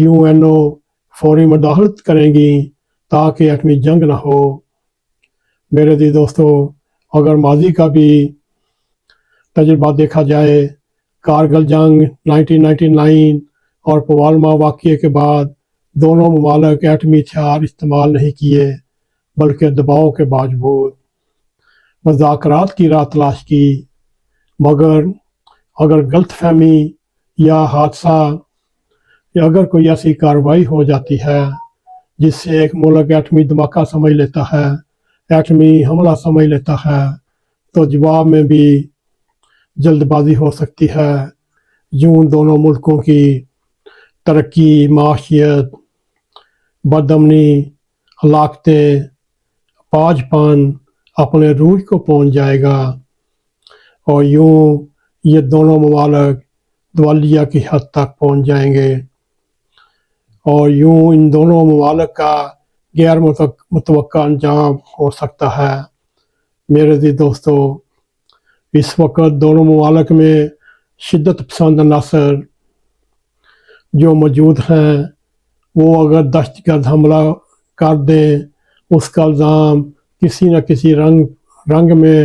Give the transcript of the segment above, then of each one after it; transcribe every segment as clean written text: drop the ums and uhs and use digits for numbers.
UNO فوری مداخلت کریں گی تاکہ ایٹمی جنگ نہ ہو۔ میرے عزیز دوستو، اگر ماضی کا بھی تجربہ دیکھا جائے، کارگل جنگ 1999 اور پوالما واقعے کے بعد دونوں ممالک ایٹمی ہتھیار استعمال نہیں کیے، بلکہ دباؤ کے باوجود مذاکرات کی راہ تلاش کی۔ مگر اگر غلط فہمی یا حادثہ یا اگر کوئی ایسی کارروائی ہو جاتی ہے جس سے ایک ملک ایٹمی دھماکہ سمجھ لیتا ہے، ایٹمی حملہ سمجھ لیتا ہے، تو جواب میں بھی جلد بازی ہو سکتی ہے۔ یوں دونوں ملکوں کی ترقی، معاشیت، بدامنی، ہلاکتیں، پاج پن اپنے روج کو پہنچ جائے گا، اور یوں یہ دونوں ممالک دیوالیہ کی حد تک پہنچ جائیں گے، اور یوں ان دونوں ممالک کا غیر متوقع انجام ہو سکتا ہے۔ میرے عزیز دوستو، اس وقت دونوں ممالک میں شدت پسند عناصر جو موجود ہیں، وہ اگر دہشت گرد حملہ کر دیں، اس کا الزام کسی نہ کسی رنگ میں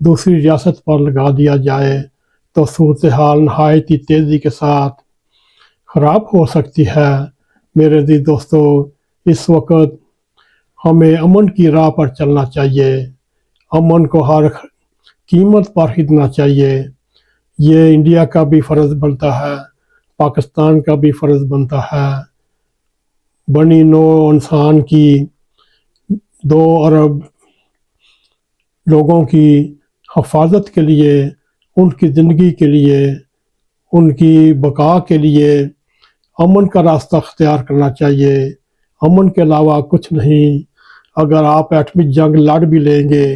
دوسری ریاست پر لگا دیا جائے تو صورتحال نہایت ہی تیزی کے ساتھ خراب ہو سکتی ہے۔ میرے عزیز دوستو، اس وقت ہمیں امن کی راہ پر چلنا چاہیے، امن کو ہر قیمت پر خریدنا چاہیے۔ یہ انڈیا کا بھی فرض بنتا ہے، پاکستان کا بھی فرض بنتا ہے۔ بنی نوع انسان کی 2 ارب لوگوں کی حفاظت کے لیے، ان کی زندگی کے لیے، ان کی بقا کے لیے امن کا راستہ اختیار کرنا چاہیے، امن کے علاوہ کچھ نہیں۔ اگر آپ ایٹمی جنگ لڑ بھی لیں گے،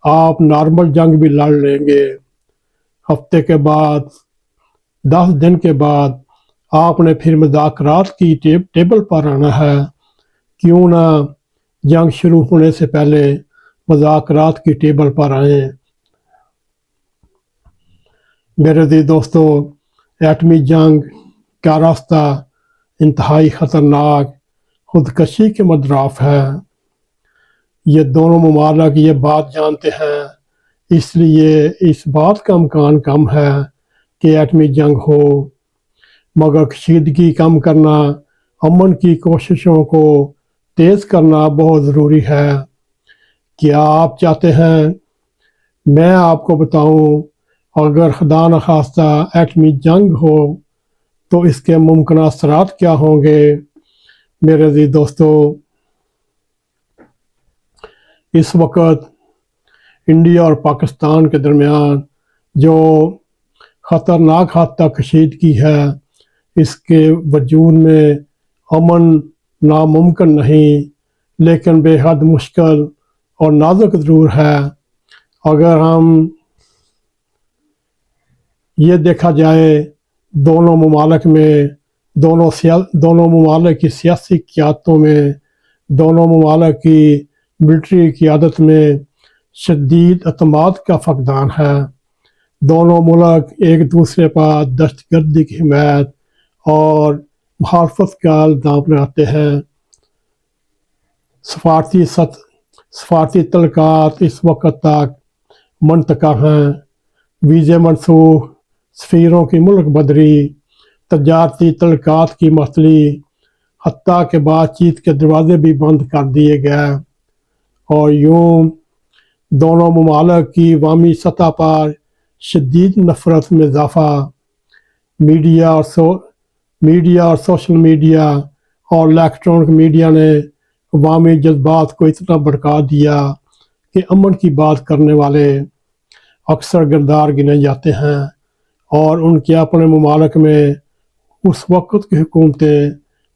آپ نارمل جنگ بھی لڑ لیں گے، ہفتے کے بعد، 10 دن کے بعد آپ نے پھر مذاکرات کی ٹیبل پر آنا ہے۔ کیوں نہ جنگ شروع ہونے سے پہلے مذاکرات کی ٹیبل پر آئیں۔ میرے عزیز دوستو، ایٹمی جنگ کا راستہ انتہائی خطرناک خودکشی کے مدراف ہے۔ یہ دونوں ممالک یہ بات جانتے ہیں، اس لیے اس بات کا امکان کم ہے کہ ایٹمی جنگ ہو۔ مگر کشیدگی کم کرنا، امن کی کوششوں کو تیز کرنا بہت ضروری ہے۔ کیا آپ چاہتے ہیں میں آپ کو بتاؤں، اگر خدا نخواستہ ایٹمی جنگ ہو تو اس کے ممکنہ اثرات کیا ہوں گے؟ میرے عزیز دوستو، اس وقت انڈیا اور پاکستان کے درمیان جو خطرناک حد تک کشیدگی ہے، اس کے وجود میں امن ناممکن نہیں، لیکن بے حد مشکل اور نازک ضرور ہے۔ اگر ہم یہ دیکھا جائے، دونوں ممالک میں دونوں ممالک کی سیاسی قیادتوں میں، دونوں ممالک کی ملٹری قیادت میں شدید اعتماد کا فقدان ہے۔ دونوں ملک ایک دوسرے پر دہشت گردی کی حمایت اور محالفت کا الزام لگاتے ہیں۔ سفارتی تعلقات اس وقت تک منطقہ ہیں، ویزے منسوخ، سفیروں کی ملک بدری، تجارتی تعلقات کی معطلی، حتیٰ کہ بات چیت کے دروازے بھی بند کر دیے گئے، اور یوں دونوں ممالک کی عوامی سطح پر شدید نفرت میں اضافہ۔ میڈیا اور سوشل میڈیا اور الیکٹرانک میڈیا نے عوامی جذبات کو اتنا بھڑکا دیا کہ امن کی بات کرنے والے اکثر غدار گنے جاتے ہیں، اور ان کے اپنے ممالک میں اس وقت کی حکومتیں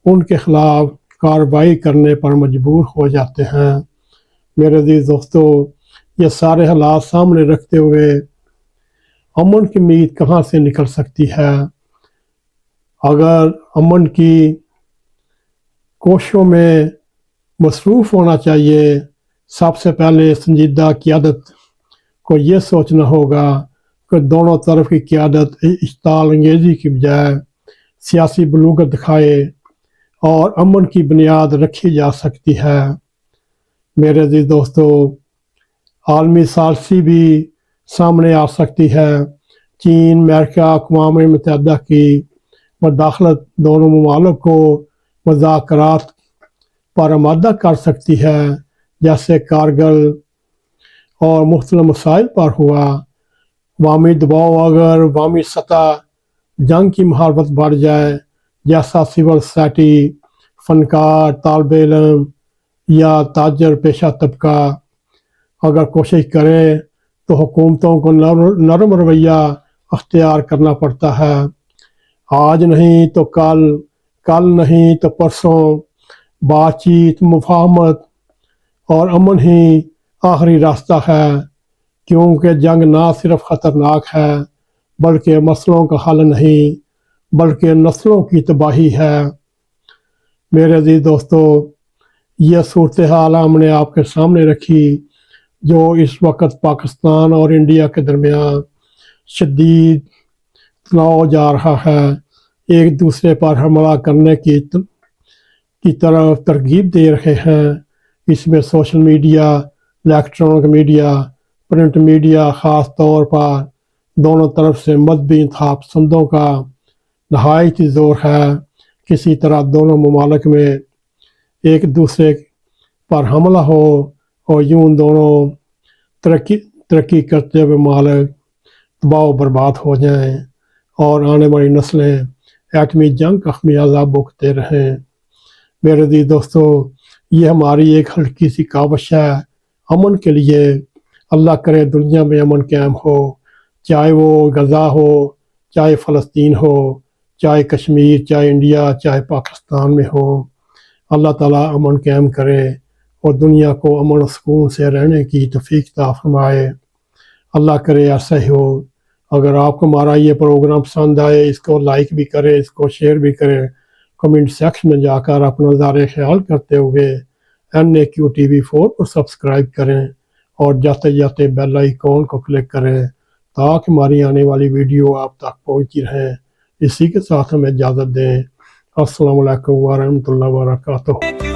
ان کے خلاف کارروائی کرنے پر مجبور ہو جاتے ہیں۔ میرے عزیز دوستو، یہ سارے حالات سامنے رکھتے ہوئے امن کی امید کہاں سے نکل سکتی ہے؟ اگر امن کی کوششوں میں مصروف ہونا چاہیے، سب سے پہلے سنجیدہ قیادت کو یہ سوچنا ہوگا کہ دونوں طرف کی قیادت اشتعال انگیزی کی بجائے سیاسی بلوغت دکھائے اور امن کی بنیاد رکھی جا سکتی ہے۔ میرے عزیز دوستو، عالمی ثالثی بھی سامنے آ سکتی ہے۔ چین، امریکہ، اقوام متحدہ کی مداخلت دونوں ممالک کو مذاکرات پر آمادہ کر سکتی ہے، جیسے کارگل اور مختلف مسائل پر ہوا۔ عوامی دباؤ اگر عوامی سطح جنگ کی محاربت بڑھ جائے، جیسا سول سوسائٹی، فنکار، طالب علم یا تاجر پیشہ طبقہ اگر کوشش کرے تو حکومتوں کو نرم رویہ اختیار کرنا پڑتا ہے۔ آج نہیں تو کل، کل نہیں تو پرسوں، بات چیت، مفاہمت اور امن ہی آخری راستہ ہے، کیونکہ جنگ نہ صرف خطرناک ہے بلکہ مسئلوں کا حل نہیں بلکہ نسلوں کی تباہی ہے۔ میرے عزیز دوستو، یہ صورتحال ہم نے آپ کے سامنے رکھی جو اس وقت پاکستان اور انڈیا کے درمیان شدید تناؤ جا رہا ہے، ایک دوسرے پر حملہ کرنے کی طرف ترغیب دے رہے ہیں۔ اس میں social media, electronic media, print media خاص طور پر دونوں طرف سے مذہبی انتہا پسندوں کا نہایت زور ہے۔ کسی طرح دونوں ممالک میں ایک دوسرے پر حملہ ہو اور یوں دونوں ترقی کرتے ہوئے ممالک تباہ و برباد ہو جائیں اور آنے والی نسلیں ایٹمی جنگ کا خمیازہ بھگتتے رہیں۔ میرے عزیز دوستو، یہ ہماری ایک ہلکی سی کاوش ہے امن کے لیے۔ اللہ کرے دنیا میں امن قائم ہو، چاہے وہ غزہ ہو، چاہے فلسطین ہو، چاہے کشمیر، چاہے انڈیا، چاہے پاکستان میں ہو۔ اللہ تعالیٰ امن قائم کرے اور دنیا کو امن و سکون سے رہنے کی توفیق عطا فرمائے۔ اللہ کرے ایسا ہی ہو۔ اگر آپ کو ہمارا یہ پروگرام پسند آئے، اس کو لائک بھی کریں، اس کو شیئر بھی کریں، کمنٹ سیکشن میں جا کر اپنا نظارے خیال کرتے ہوئے NAQ TV4 کو سبسکرائب کریں اور جاتے جاتے بیل آئیکن کو کلک کریں تاکہ ہماری آنے والی ویڈیو آپ تک پہنچتی رہیں۔ اسی کے ساتھ ہمیں اجازت دیں۔ السلام علیکم ورحمۃ اللہ وبرکاتہ۔